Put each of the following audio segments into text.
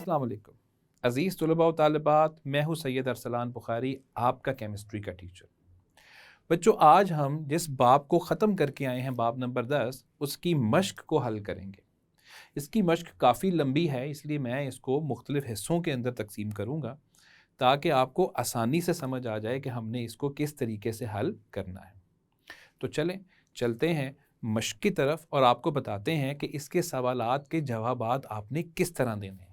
अस्सलाम वालेकुम अज़ीज़ तुलबा व तालिबात, मैं हूँ सैयद अरसलान बुखारी, आपका केमिस्ट्री का टीचर। बच्चों, आज हम जिस बाब को ख़त्म करके आए हैं, बाब नंबर 10, उसकी मश्क को हल करेंगे। इसकी मश्क काफ़ी लंबी है, इसलिए मैं इसको मुख्तलिफ़ हिस्सों के अंदर तकसीम करूँगा ताकि आपको आसानी से समझ आ जाए कि हमने इसको किस तरीके से हल करना है। तो चलें, चलते हैं मश्क की तरफ और आपको बताते हैं कि इसके सवालात के जवाबात आपने किस तरह देने हैं।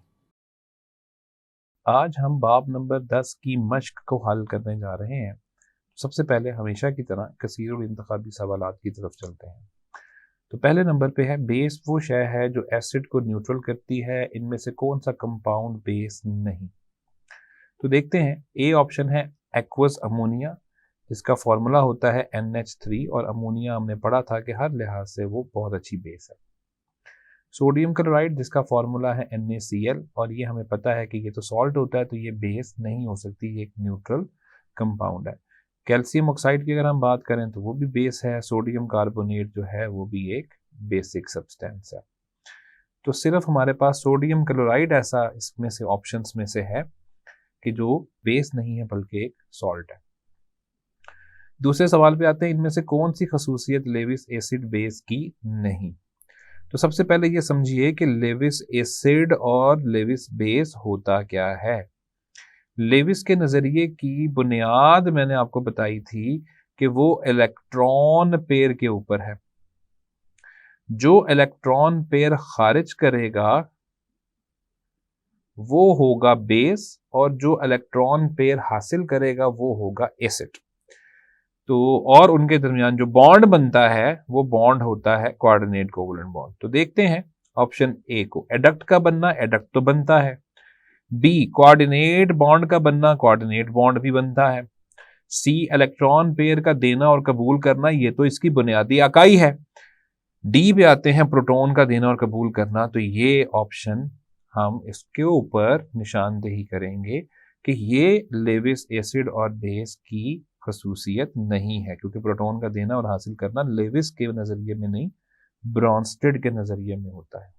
आज हम बाब नंबर 10 की मश्क को हल करने जा रहे हैं। सबसे पहले हमेशा की तरह कसीरुल इंतखाबी सवालात की तरफ चलते हैं। तो पहले नंबर पे है, बेस वो शय है जो एसिड को न्यूट्रल करती है, इनमें से कौन सा कंपाउंड बेस नहीं। तो देखते हैं, ए ऑप्शन है एक्वस अमोनिया, जिसका फॉर्मूला होता है NH3, और अमोनिया हमने पढ़ा था कि हर लिहाज से वो बहुत अच्छी बेस है। सोडियम क्लोराइड, जिसका फॉर्मूला है NaCl, और ये हमें पता है कि ये तो सॉल्ट होता है, तो ये बेस नहीं हो सकती, ये एक न्यूट्रल कंपाउंड है। कैल्शियम ऑक्साइड की अगर हम बात करें तो वो भी बेस है। सोडियम कार्बोनेट जो है वो भी एक बेसिक सब्सटेंस है। तो सिर्फ हमारे पास सोडियम क्लोराइड ऐसा इसमें से ऑप्शंस में से है कि जो बेस नहीं है बल्कि एक सॉल्ट है। दूसरे सवाल पे आते हैं, इनमें से कौन सी खसूसियत लेविस एसिड बेस की नहीं। तो सबसे पहले ये समझिए कि लेविस एसिड और लेविस बेस होता क्या है। लेविस के नजरिए की बुनियाद मैंने आपको बताई थी कि वो इलेक्ट्रॉन पेयर के ऊपर है। जो इलेक्ट्रॉन पेयर खारिज करेगा वो होगा बेस, और जो इलेक्ट्रॉन पेयर हासिल करेगा वो होगा एसिड। तो और उनके दरमियान जो बॉन्ड बनता है वो बॉन्ड होता है कोऑर्डिनेट कोवलेंट बॉन्ड। तो देखते हैं ऑप्शन ए को, एडक्ट का बनना, एडक्ट तो बनता है। बी, कोऑर्डिनेट बॉन्ड का बनना, कोऑर्डिनेट बॉन्ड भी बनता है। सी, इलेक्ट्रॉन पेयर का देना और कबूल करना, ये तो इसकी बुनियादी इकाई है। डी पे आते हैं, प्रोटॉन का देना और कबूल करना, तो ये ऑप्शन हम इसके ऊपर निशानदेही करेंगे कि ये लेविस एसिड और बेस की खसूसियत नहीं है, क्योंकि प्रोटॉन का देना और हासिल करना लेविस के नजरिए में नहीं, ब्रॉन्स्टेड के नजरिए में होता है।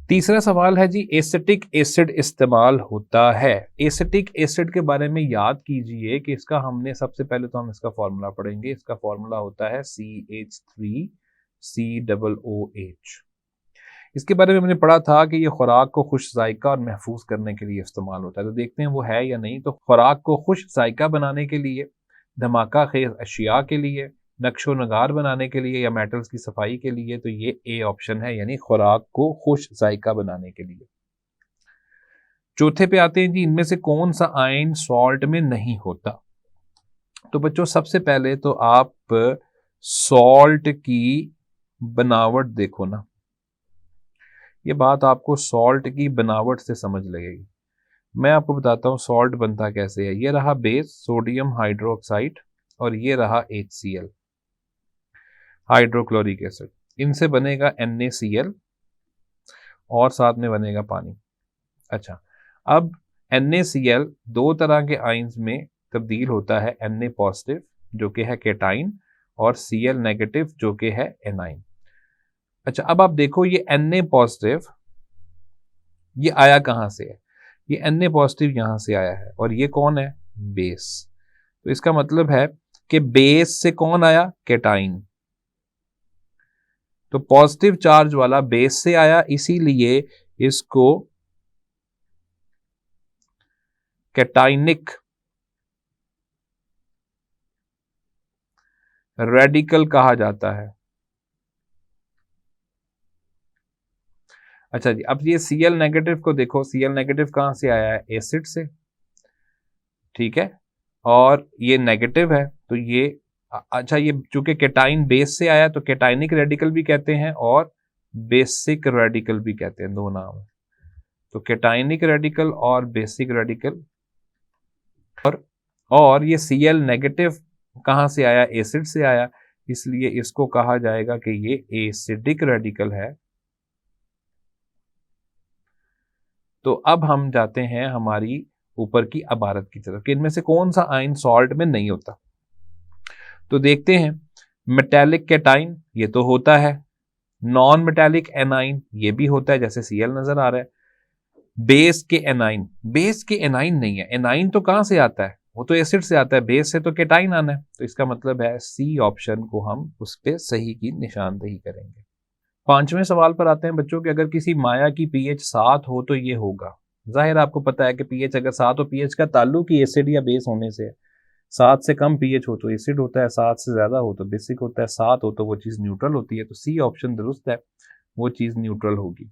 तीसरा सवाल है जी, एसिटिक एसिड इस्तेमाल होता है। एसिटिक एसिड के बारे में याद कीजिए कि इसका हमने सबसे पहले तो हम इसका फॉर्मूला पढ़ेंगे। इसका फॉर्मूला होता है CH3COOH। इसके बारे में हमने पढ़ा था कि ये खुराक को खुश जायका और महफूज करने के लिए इस्तेमाल होता है। तो देखते हैं वो है या नहीं। तो खुराक को खुश जायका बनाने के लिए, धमाका खेज अशिया के लिए, नक्शो नगार बनाने के लिए, या मेटल्स की सफाई के लिए, तो ये ए ऑप्शन है, यानी खुराक को खुश जायका बनाने के लिए। चौथे पे आते हैं जी, इनमें से कौन सा आयन सॉल्ट में नहीं होता। तो बच्चों, सबसे पहले तो आप सॉल्ट की बनावट देखो ना, ये बात आपको सॉल्ट की बनावट से समझ लगेगी। मैं आपको बताता हूं सॉल्ट बनता कैसे है। ये रहा बेस सोडियम हाइड्रोक्साइड, और ये रहा HCl हाइड्रोक्लोरिक एसिड, इनसे बनेगा NaCl और साथ में बनेगा पानी। अच्छा, अब NaCl दो तरह के आयंस में तब्दील होता है, Na पॉजिटिव जो कि है केटाइन, और Cl नेगेटिव जो कि है एनाइन। अच्छा, अब आप देखो ये Na पॉजिटिव ये आया कहां से है। ये Na पॉजिटिव यहां से आया है, और ये कौन है, बेस। तो इसका मतलब है कि बेस से कौन आया, केटाइन। तो पॉजिटिव चार्ज वाला बेस से आया, इसीलिए इसको कैटाइनिक रेडिकल कहा जाता है। अच्छा जी, अब ये Cl नेगेटिव को देखो, Cl नेगेटिव कहां से आया है, एसिड से, ठीक है, और ये नेगेटिव है, तो ये अच्छा, ये चूंकि केटाइन बेस से आया तो केटाइनिक रेडिकल भी कहते हैं और बेसिक रेडिकल भी कहते हैं, दो नाम है। तो केटाइनिक रेडिकल और बेसिक रेडिकल। और ये Cl नेगेटिव कहां से आया, एसिड से आया, इसलिए इसको कहा जाएगा कि ये एसिडिक रेडिकल है। तो अब हम जाते हैं हमारी ऊपर की इबारत की तरफ कि इनमें से कौन सा आयन सॉल्ट में नहीं होता। तो देखते हैं, मेटेलिक कैटाइन ये तो होता है, नॉन मेटेलिक एनाइन ये भी होता है, जैसे Cl नजर आ रहा है। बेस के एनाइन, बेस के एनाइन नहीं है, एनाइन तो कहां से आता है, वो तो एसिड से आता है, बेस से तो केटाइन आना है, तो इसका मतलब है सी ऑप्शन को हम उस पे सही की निशानदेही करेंगे। पांचवें सवाल पर आते हैं बच्चों कि अगर किसी माया की पीएच 7 हो तो ये होगा। जाहिर आपको पता है कि पीएच अगर 7 हो, पीएच का ताल्लुक ही एसिड या बेस होने से है। 7 से कम पीएच हो तो एसिड होता है, 7 से ज्यादा हो तो बेसिक होता है, 7 हो तो वो चीज न्यूट्रल होती है, तो सी ऑप्शन दुरुस्त है, वो चीज न्यूट्रल होगी।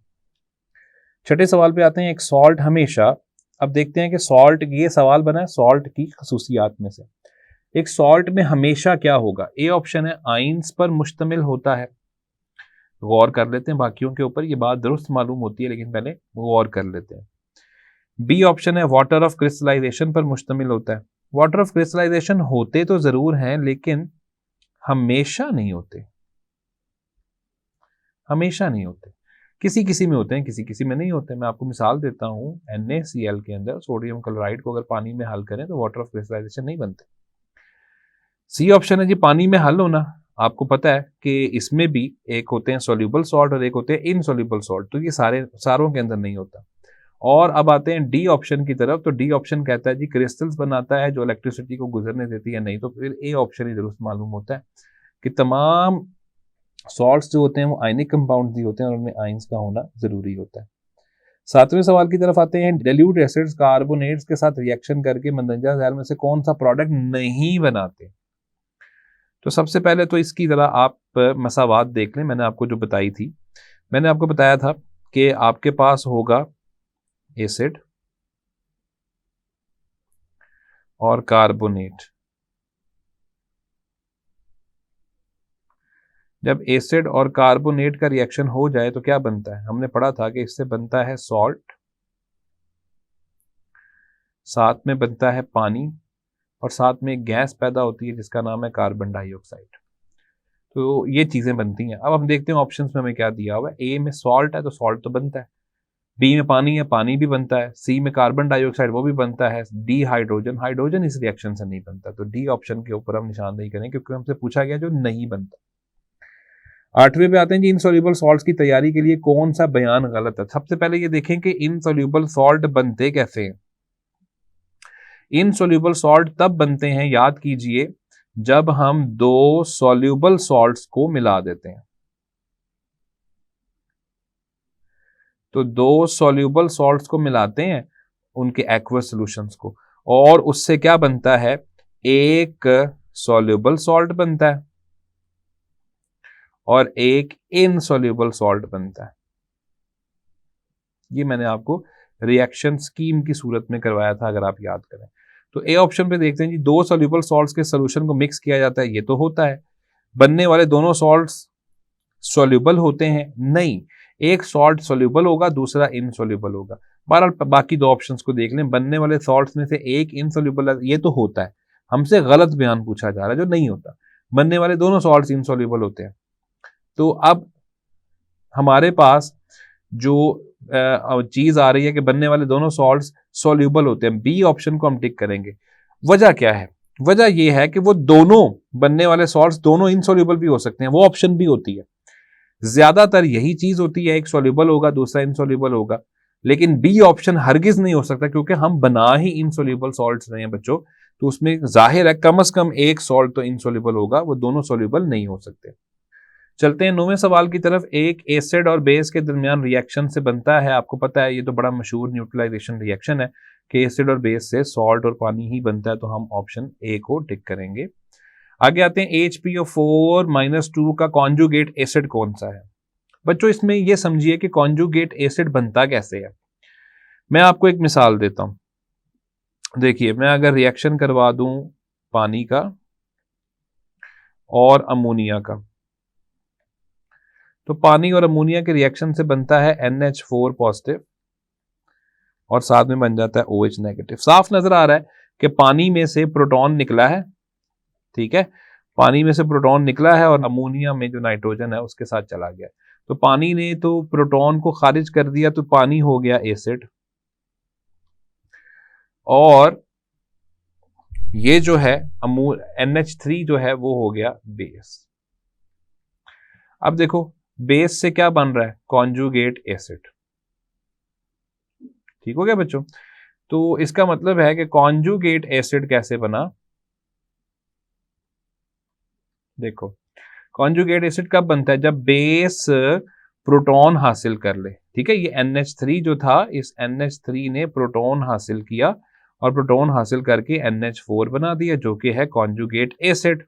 छठे सवाल पे आते हैं, एक सॉल्ट हमेशा, अब देखते हैं कि सॉल्ट, ये सवाल बना है सॉल्ट की खसूसियात में से, एक सॉल्ट में हमेशा क्या होगा। ए ऑप्शन है आइंस पर मुश्तमिल होता है, गौर कर लेते हैं बाकियों के ऊपर, ये बात दुरुस्त मालूम होती है लेकिन पहले गौर कर लेते हैं। बी ऑप्शन है वाटर ऑफ क्रिस्टलाइजेशन पर मुश्तमिल होता है, वाटर ऑफ क्रिस्टलाइजेशन होते तो जरूर हैं लेकिन हमेशा नहीं होते, हमेशा नहीं होते, किसी किसी में होते हैं, किसी किसी में नहीं होते। मैं आपको मिसाल देता हूं, NaCl के अंदर सोडियम क्लोराइड को अगर पानी में हल करें तो वाटर ऑफ क्रिस्टलाइजेशन नहीं बनते। सी ऑप्शन है जी पानी में हल होना, आपको पता है कि इसमें भी एक होते हैं सोल्यूबल सॉल्ट और एक होते हैं इनसोल्यूबल सॉल्ट, तो ये सारों के अंदर नहीं होता। और अब आते हैं डी ऑप्शन की तरफ, तो डी ऑप्शन कहता है जी क्रिस्टल्स बनाता है जो इलेक्ट्रिसिटी को गुजरने देती है, नहीं तो फिर ए ऑप्शन ही दुरुस्त मालूम होता है कि तमाम सॉल्ट्स जो होते हैं वो आयनिक कंपाउंड ही होते हैं और उनमें आइंस का होना जरूरी होता है। सातवें सवाल की तरफ आते हैं, डाइल्यूट एसिड्स कार्बोनेट्स के साथ रिएक्शन करके मंदरजा जहर में से कौन सा प्रोडक्ट नहीं बनाते। तो सबसे पहले तो इसकी जरा आप मसावात देख लें, मैंने आपको जो बताई थी, मैंने आपको बताया था कि आपके पास होगा एसिड और कार्बोनेट, जब एसिड और कार्बोनेट का रिएक्शन हो जाए तो क्या बनता है, हमने पढ़ा था कि इससे बनता है सॉल्ट, साथ में बनता है पानी और साथ में एक गैस पैदा होती है जिसका नाम है कार्बन डाइऑक्साइड। तो ये चीजें बनती हैं। अब हम देखते हैं ऑप्शंस में हमें क्या दिया हुआ है। ए में सॉल्ट है तो सॉल्ट तो बनता है, बी में पानी है, पानी भी बनता है, सी में कार्बन डाइऑक्साइड वो भी बनता है, डी हाइड्रोजन, हाइड्रोजन इस रिएक्शन से नहीं बनता, तो डी ऑप्शन के ऊपर हम निशानदेही करें क्योंकि हमसे पूछा गया जो नहीं बनता। आठवें पे आते हैं जी इनसोल्यूबल सॉल्ट्स की तैयारी के लिए कौन सा बयान गलत है। सबसे पहले ये देखें कि इनसोल्यूबल सॉल्ट बनते कैसे हैं। इनसोल्यूबल सॉल्ट तब बनते हैं, याद कीजिए, जब हम दो सॉल्यूबल सॉल्ट्स को मिला देते हैं। तो दो सॉल्यूबल सॉल्ट्स को मिलाते हैं, उनके एक्वस सॉल्यूशंस को, और उससे क्या बनता है, एक सॉल्यूबल सॉल्ट बनता है और एक इनसोल्यूबल सॉल्ट बनता है। ये मैंने आपको रिएक्शन स्कीम की सूरत में करवाया था अगर आप याद करें। तो ए ऑप्शन पे देखते हैं जी, दो सॉल्यूबल सॉल्ट्स के सॉल्यूशन को मिक्स किया जाता है, ये तो होता है। बनने वाले दोनों सॉल्ट्स सॉल्यूबल होते हैं, नहीं, एक सॉल्ट सॉल्यूबल होगा दूसरा इनसोल्यूबल होगा। बहरहाल बाकी दो ऑप्शंस को देख लें, बनने वाले सॉल्ट्स में से एक इनसोल्यूबल है, ये तो होता है, हमसे गलत बयान पूछा जा रहा है जो नहीं होता। बनने वाले दोनों सॉल्ट्स इनसोल्यूबल होते हैं। तो अब हमारे पास जो चीज आ रही है कि बनने वाले दोनों सॉल्ट्स सॉल्यूबल होते हैं, बी ऑप्शन को हम टिक करेंगे। वजह क्या है, वजह यह है कि वो दोनों बनने वाले सॉल्ट्स दोनों इनसोल्यूबल भी हो सकते हैं, वो ऑप्शन भी होती है। ज्यादातर यही चीज होती है, एक सॉल्यूबल होगा दूसरा इनसोल्यूबल होगा, लेकिन बी ऑप्शन हरगिज नहीं हो सकता क्योंकि हम बना ही इनसोल्यूबल सॉल्ट्स रहे हैं बच्चों, तो उसमें जाहिर है कम से कम एक सॉल्ट तो इनसोल्यूबल होगा, वो दोनों सॉल्यूबल नहीं हो सकते। चलते हैं 9वें सवाल की तरफ। एक एसिड और बेस के दरमियान रिएक्शन से बनता है, आपको पता है ये तो बड़ा मशहूर न्यूट्रलाइजेशन रिएक्शन है कि एसिड और बेस से सॉल्ट और पानी ही बनता है, तो हम ऑप्शन ए को टिक करेंगे। आगे आते हैं, HPO4-2 का कॉन्जुगेट एसिड कौन सा है। बच्चों इसमें यह समझिए कि कॉन्जुगेट एसिड बनता कैसे है। मैं आपको एक मिसाल देता हूं। देखिए, मैं अगर रिएक्शन करवा दूं पानी का और अमोनिया का, तो पानी और अमोनिया के रिएक्शन से बनता है NH4 पॉजिटिव और साथ में बन जाता है OH नेगेटिव। साफ नजर आ रहा है कि पानी में से प्रोटॉन निकला है, ठीक है, पानी में से प्रोटॉन निकला है और अमोनिया में जो नाइट्रोजन है उसके साथ चला गया। तो पानी ने तो प्रोटॉन को खारिज कर दिया, तो पानी हो गया एसिड, और ये जो है NH3 जो है वो हो गया बेस। अब देखो बेस से क्या बन रहा है, कॉन्जुगेट एसिड। ठीक हो गया बच्चों। तो इसका मतलब है कि कॉन्जुगेट एसिड कैसे बना, देखो कॉन्जुगेट एसिड कब बनता है, जब बेस प्रोटॉन हासिल कर ले। ठीक है, ये NH3 जो था, इस NH3 ने प्रोटॉन हासिल किया और प्रोटॉन हासिल करके NH4 बना दिया, जो कि है कॉन्जुगेट एसिड।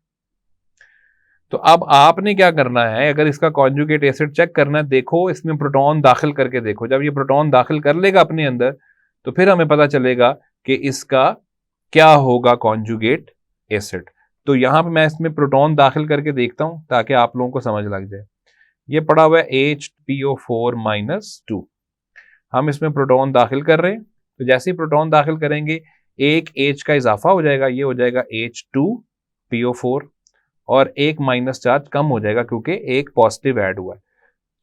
तो अब आपने क्या करना है, अगर इसका कॉन्जुगेट एसिड चेक करना है, देखो इसमें प्रोटॉन दाखिल करके देखो। जब ये प्रोटॉन दाखिल कर लेगा अपने अंदर, तो फिर हमें पता चलेगा कि इसका क्या होगा कॉन्जुगेट एसिड। तो यहां पे मैं इसमें प्रोटॉन दाखिल करके देखता हूं ताकि आप लोगों को समझ लग जाए। ये पड़ा हुआ है HPO4-2, हम इसमें प्रोटॉन दाखिल कर रहे हैं। तो जैसे ही प्रोटॉन दाखिल करेंगे, एक H का इजाफा हो जाएगा, ये हो जाएगा H2PO4, और एक माइनस चार्ज कम हो जाएगा क्योंकि एक पॉजिटिव ऐड हुआ है।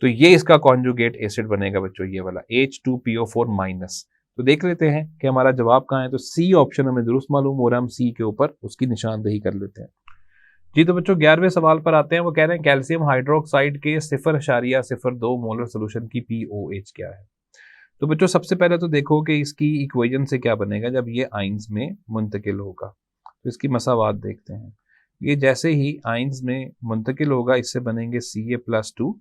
तो ये इसका कॉन्जुगेट एसिड बनेगा बच्चों, ये वाला H2PO4-। तो देख लेते हैं कि हमारा जवाब कहाँ है। तो सी ऑप्शन हमें दुरुस्त मालूम हो रहा है, हम सी के ऊपर उसकी निशानदेही कर लेते हैं। जी तो बच्चों 11वें सवाल पर आते हैं। वो कह रहे हैं कैल्शियम हाइड्रोक्साइड के 0.02 मोलर सोल्यूशन की pOH क्या है। तो बच्चों सबसे पहले तो देखो कि इसकी इक्वेशन से क्या बनेगा जब ये आइंस में मुंतकिल होगा। तो इसकी मसावात देखते हैं। ये जैसे ही आइंस में मुंतकिल होगा, इससे बनेंगे Ca+2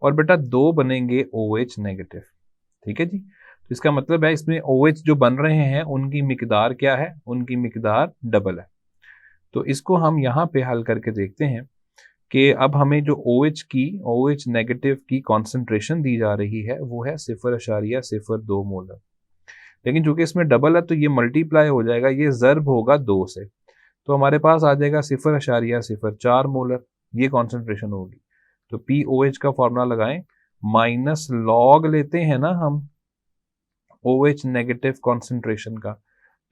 और बेटा 2 बनेंगे OH नेगेटिव। ठीक है जी, तो इसका मतलब है इसमें OH जो बन रहे हैं उनकी मिकदार क्या है, उनकी मिकदार डबल है। तो इसको हम यहाँ पे हल करके देखते हैं कि अब हमें जो OH नेगेटिव की कॉन्सेंट्रेशन दी जा रही है वो है 0.02 मोलर, लेकिन चूंकि इसमें डबल है तो ये मल्टीप्लाई हो जाएगा, ये ज़र्ब होगा 2 से, तो हमारे पास आ जाएगा 0.04 मोलर, ये कॉन्सेंट्रेशन होगी। तो pOH का फॉर्मूला लगाएं, माइनस लॉग लेते हैं ना हम OH नेगेटिव कॉन्सेंट्रेशन का।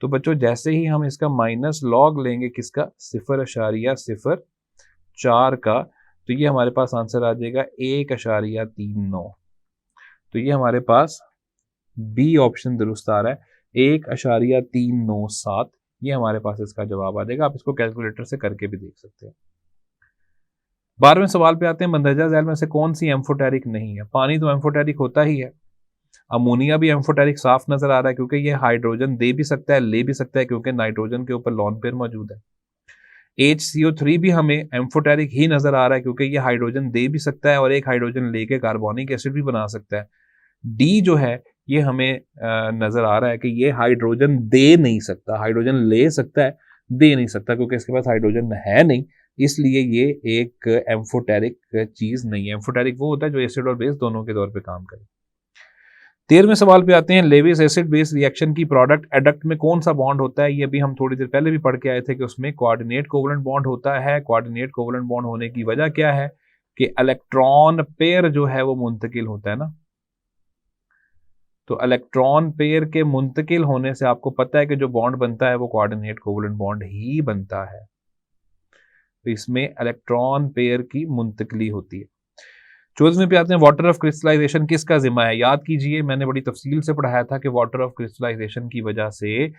तो बच्चों जैसे ही हम इसका माइनस लॉग लेंगे किसका, 0.04 का, तो ये हमारे पास आंसर आ जाएगा 1.39। तो ये हमारे पास बी ऑप्शन दुरुस्त आ रहा है, 1.397, ये हमारे पास इसका जवाब आ जाएगा। आप इसको कैलकुलेटर से करके भी देख सकते हैं। 12वें सवाल पे आते हैं। मंदरजा झैल में से कौन सी एम्फोटेरिक नहीं है। पानी तो एम्फोटेरिक होता ही है, अमोनिया भी एम्फोटेरिक साफ नजर आ रहा है क्योंकि ये हाइड्रोजन दे भी सकता है ले भी सकता है क्योंकि नाइट्रोजन के ऊपर लॉन पेयर मौजूद है। HCO3 भी हमें एम्फोटेरिक ही नजर आ रहा है क्योंकि ये हाइड्रोजन दे भी सकता है और एक हाइड्रोजन लेके कार्बोनिक एसिड भी बना सकता है। डी जो है ये हमें नजर आ रहा है कि ये हाइड्रोजन दे नहीं सकता, हाइड्रोजन ले सकता है, दे नहीं सकता क्योंकि इसके पास हाइड्रोजन है नहीं, इसलिए ये एक एम्फोटेरिक चीज नहीं है। एम्फोटेरिक वो होता है जो एसिड और बेस दोनों के तौर पे काम करे। 13वें सवाल पे आते हैं। लेविस एसिड बेस रिएक्शन की प्रोडक्ट एडक्ट में कौन सा बॉन्ड होता है। ये भी हम थोड़ी देर पहले भी पढ़ के आए थे कि उसमें कोऑर्डिनेट कोवलेंट बॉन्ड होता है। कोऑर्डिनेट कोवलेंट बॉन्ड होने की वजह क्या है कि इलेक्ट्रॉन पेयर जो है वो मुंतकिल होता है ना, तो इलेक्ट्रॉन पेयर के मुंतकिल होने से आपको पता है कि जो बॉन्ड बनता है वो कोऑर्डिनेट कोवलेंट बॉन्ड ही बनता है। तो इसमें इलेक्ट्रॉन पेयर की मुंतकिली होती है। 14वें पे आते हैं। वाटर ऑफ क्रिस्टलाइजेशन किसका जिम्मा है। याद कीजिए मैंने बड़ी तफसील से पढ़ाया था कि वाटर ऑफ क्रिस्टलाइजेशन की वजह से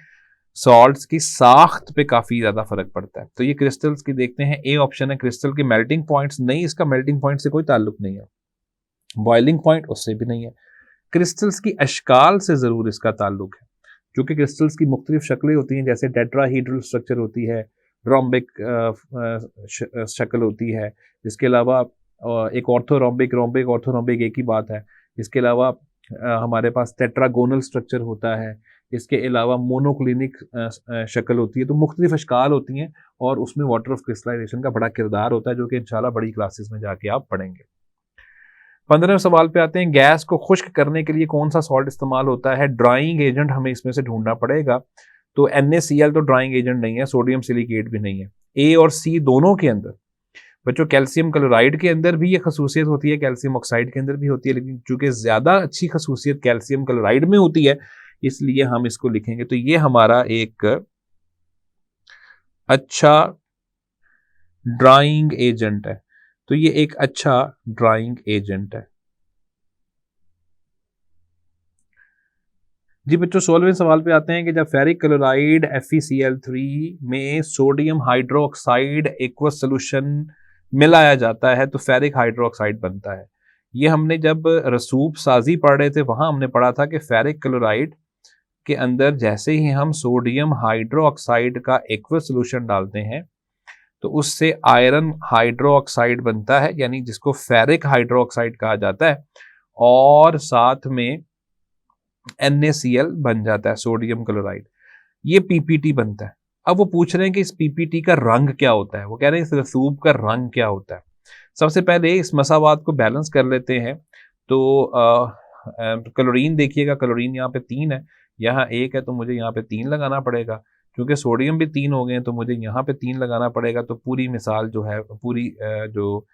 सॉल्ट्स की साख्त पे काफी ज्यादा फर्क पड़ता है। तो ये क्रिस्टल्स की देखते हैं। ए ऑप्शन है क्रिस्टल के मेल्टिंग पॉइंट्स, नहीं, इसका मेल्टिंग पॉइंट से कोई ताल्लुक नहीं है। बॉइलिंग पॉइंट उससे भी नहीं है। क्रिस्टल्स की अशकाल से जरूर इसका ताल्लुक है क्योंकि क्रिस्टल्स की मुख्तलिफ शक्लें होती हैं, जैसे टेट्राहीड्रल स्ट्रक्चर होती है, रोम्बिक शक्ल होती है, इसके अलावा एक ऑर्थोरोम्बिक, रोम्बिक ऑर्थोरोम्बिक एक ही बात है। इसके अलावा हमारे पास टेट्रागोनल स्ट्रक्चर होता है, इसके अलावा मोनोक्लिनिक शक्ल होती है। तो मुख्तलिफ अशकाल होती हैं और उसमें वाटर ऑफ क्रिस्टलाइजेशन का बड़ा किरदार होता है जो कि इंशाल्लाह बड़ी क्लासेस में जाके आप पढ़ेंगे। 15वें सवाल पे आते हैं। गैस को खुश्क करने के लिए कौन सा सॉल्ट इस्तेमाल होता है। ड्राइंग एजेंट हमें इसमें से ढूंढना पड़ेगा। तो NaCl तो ड्राइंग एजेंट नहीं है, सोडियम सिलिकेट भी नहीं है। ए और सी दोनों के अंदर बच्चों कैल्शियम क्लोराइड के अंदर भी ये खसूसियत होती है, कैल्शियम ऑक्साइड के अंदर भी होती है, लेकिन चूंकि ज्यादा अच्छी खसूसियत कैल्शियम क्लोराइड में होती है इसलिए हम इसको लिखेंगे। तो ये हमारा एक अच्छा ड्राइंग एजेंट है। तो ये एक अच्छा ड्राइंग एजेंट है। जी बच्चों 16वें सवाल पे आते हैं कि जब फेरिक क्लोराइड FeCl3 में सोडियम हाइड्रोक्साइड एक्वस सोल्यूशन मिलाया जाता है तो फेरिक हाइड्रोक्साइड बनता है। ये हमने जब रसूब साजी पढ़ रहे थे वहाँ हमने पढ़ा था कि फेरिक क्लोराइड के अंदर जैसे ही हम सोडियम हाइड्रोक्साइड का एक्वस सोल्यूशन डालते हैं तो उससे आयरन हाइड्रोक्साइड बनता है, यानी जिसको फेरिक हाइड्रोक्साइड कहा जाता है, और साथ में NaCl बन जाता है, सोडियम क्लोराइड। ये पीपीटी बनता है। अब वो पूछ रहे हैं कि इस पीपीटी का रंग क्या होता है, वो कह रहे हैं इस रसूब का रंग क्या होता है। सबसे पहले इस मसावात को बैलेंस कर लेते हैं। तो क्लोरीन देखिएगा, क्लोरीन यहाँ पे 3 है, यहाँ 1 है, तो मुझे यहाँ पे 3 लगाना पड़ेगा। क्योंकि सोडियम भी 3 हो गए हैं तो मुझे यहाँ पे 3 लगाना पड़ेगा। तो पूरी मिसाल जो है, पूरी जो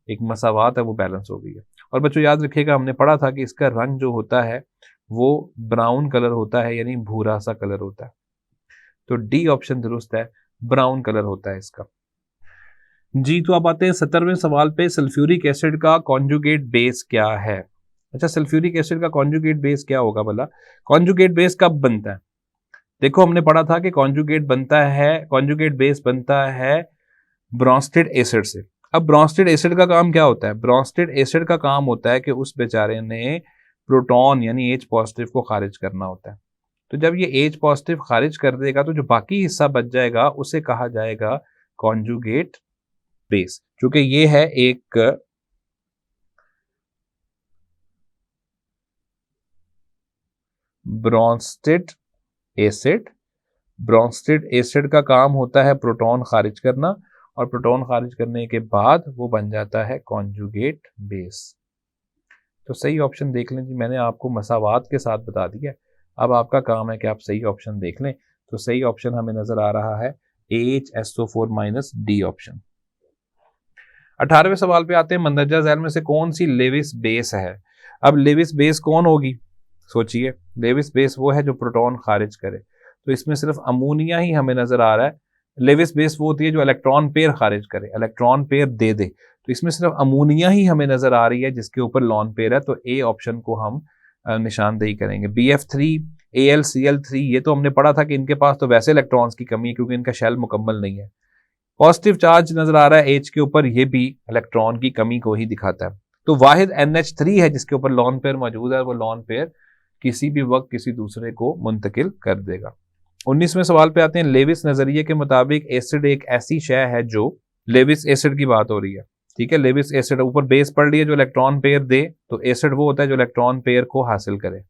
एक मसावात है वो बैलेंस हो गई है। और बच्चों याद रखिएगा, हमने पढ़ा था कि इसका रंग जो होता है वो ब्राउन कलर होता है, यानी भूरा सा कलर होता है। तो डी ऑप्शन दुरुस्त है, ब्राउन कलर होता है इसका। जी, तो अब आते हैं 17वें सवाल पे, सल्फ्यूरिक एसिड का कॉन्जुगेट बेस क्या है। अच्छा, सल्फ्यूरिक एसिड का कॉन्जुगेट बेस क्या होगा भला? कॉन्जुगेट बेस कब बनता है? देखो, हमने पढ़ा था कि कॉन्जुगेट बेस बनता है ब्रोंस्टेड एसिड से। अब ब्रोंस्टेड एसिड का काम क्या होता है? ब्रोंस्टेड एसिड का काम होता है कि उस बेचारे ने प्रोटॉन यानी H पॉजिटिव को खारिज करना होता है। तो जब ये H पॉजिटिव खारिज कर देगा तो जो बाकी हिस्सा बच जाएगा उसे कहा जाएगा कॉन्जुगेट बेस। क्योंकि ये है एक ब्रोंस्टेड एसिड। ब्रोंस्टेड एसिड का काम होता है प्रोटॉन खारिज करना, और प्रोटॉन खारिज करने के बाद वो बन जाता है कॉन्जुगेट बेस। तो सही ऑप्शन देख लें जी, मैंने आपको मसावात के साथ बता दिया। अब आपका काम है कि आप सही ऑप्शन देख लें। तो सही ऑप्शन हमें नजर आ रहा है HSO4- डी ऑप्शन। 18वें सवाल पे आते हैं, मंदरजा झैल में से कौन सी लेविस बेस है? अब लेविस बेस कौन होगी? सोचिए, लेविस बेस वो है जो प्रोटॉन खारिज करे। तो इसमें सिर्फ अमोनिया ही हमें नजर आ रहा है। लेविस बेस वो होती है जो इलेक्ट्रॉन पेयर खारिज करे, इलेक्ट्रॉन पेयर दे दे। तो इसमें सिर्फ अमोनिया ही हमें नजर आ रही है जिसके ऊपर लॉन पेयर है। तो ए ऑप्शन को हम निशानदेही करेंगे। BF3 AlCl3, ये तो हमने पढ़ा था कि इनके पास तो वैसे इलेक्ट्रॉन्स की कमी है क्योंकि इनका शेल मुकम्मल नहीं है। पॉजिटिव चार्ज नजर आ रहा है H के ऊपर, ये भी इलेक्ट्रॉन की कमी को ही दिखाता है। तो वाहिद NH3 है जिसके ऊपर लॉन पेयर मौजूद है, वो लॉन पेयर किसी भी वक्त किसी दूसरे को मुंतकिल कर देगा। 19वें सवाल पे आते हैं, लेविस नजरिए के मुताबिक एसिड एक ऐसी शय है जो, लेविस एसिड की बात हो रही है, ठीक है। लेविस एसिड ऊपर बेस पढ़ लिया जो इलेक्ट्रॉन पेयर दे, तो एसिड वो होता है जो इलेक्ट्रॉन पेयर को हासिल करे,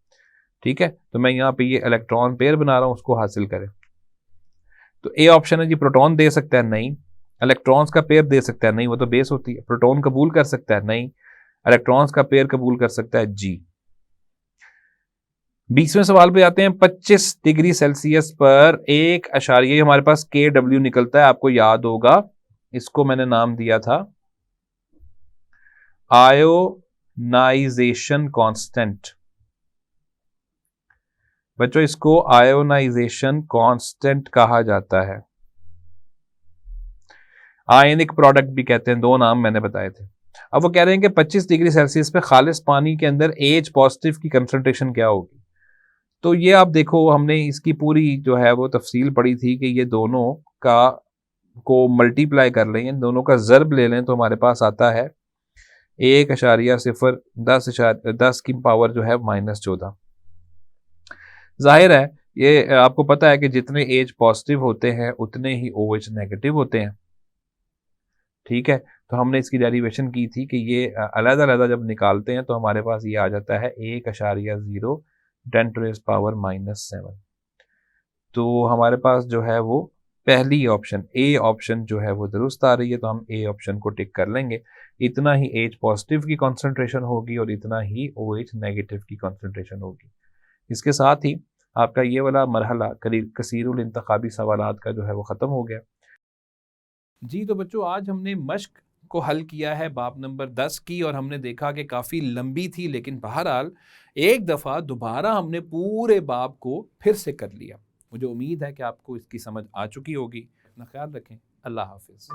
ठीक है। तो मैं यहाँ पे ये इलेक्ट्रॉन पेयर बना रहा हूं, उसको हासिल करे। तो ए ऑप्शन है जी, प्रोटॉन दे सकता है, नहीं। इलेक्ट्रॉन्स का पेयर दे सकता है, नहीं, वो तो बेस होती है। प्रोटॉन कबूल कर सकता है, नहीं। इलेक्ट्रॉन्स का पेयर कबूल कर सकता है, जी। 20वें सवाल पे आते हैं, 25 डिग्री सेल्सियस पर एक अशारिया, हमारे पास KW निकलता है, आपको याद होगा, इसको मैंने नाम दिया था आयोनाइजेशन कांस्टेंट। बच्चों, इसको आयोनाइजेशन कांस्टेंट कहा जाता है। आयनिक प्रोडक्ट भी कहते हैं, दो नाम मैंने बताए थे। अब वो कह रहे हैं कि 25 डिग्री सेल्सियस पे खालिस पानी के अंदर H पॉजिटिव की कंसंट्रेशन क्या होगी। तो ये आप देखो, हमने इसकी पूरी जो है वो तफसील पढ़ी थी कि ये दोनों का को मल्टीप्लाई कर लें, इन दोनों का ज़र्ब ले लें, तो हमारे पास आता है 1.0 10 की पावर जो है -14। जाहिर है, ये आपको पता है कि जितने H पॉजिटिव होते हैं उतने ही OH नेगेटिव होते हैं, ठीक है। तो हमने इसकी डेरिवेशन की थी कि ये अलग-अलग जब निकालते हैं तो हमारे पास ये आ जाता है 1.0 10⁻⁻⁷। तो हमारे पास जो है वो पहली ऑप्शन ए ऑप्शन जो है वो दुरुस्त आ रही है, तो हम ए ऑप्शन को टिक कर लेंगे। इतना ही H पॉजिटिव की कॉन्सेंट्रेशन होगी और इतना ही OH नेगेटिव की कॉन्सेंट्रेशन होगी। इसके साथ ही आपका ये वाला मरहला कसीरुल इंतखाबी सवालात का जो है वो ख़त्म हो गया। जी, तो बच्चों आज हमने मश्क को हल किया है बाब नंबर 10 की, और हमने देखा कि काफ़ी लंबी थी, लेकिन बहरहाल एक दफ़ा दोबारा हमने पूरे बाब को फिर से कर लिया। मुझे उम्मीद है कि आपको इसकी समझ आ चुकी होगी। अपना ख्याल रखें। अल्लाह हाफिज़।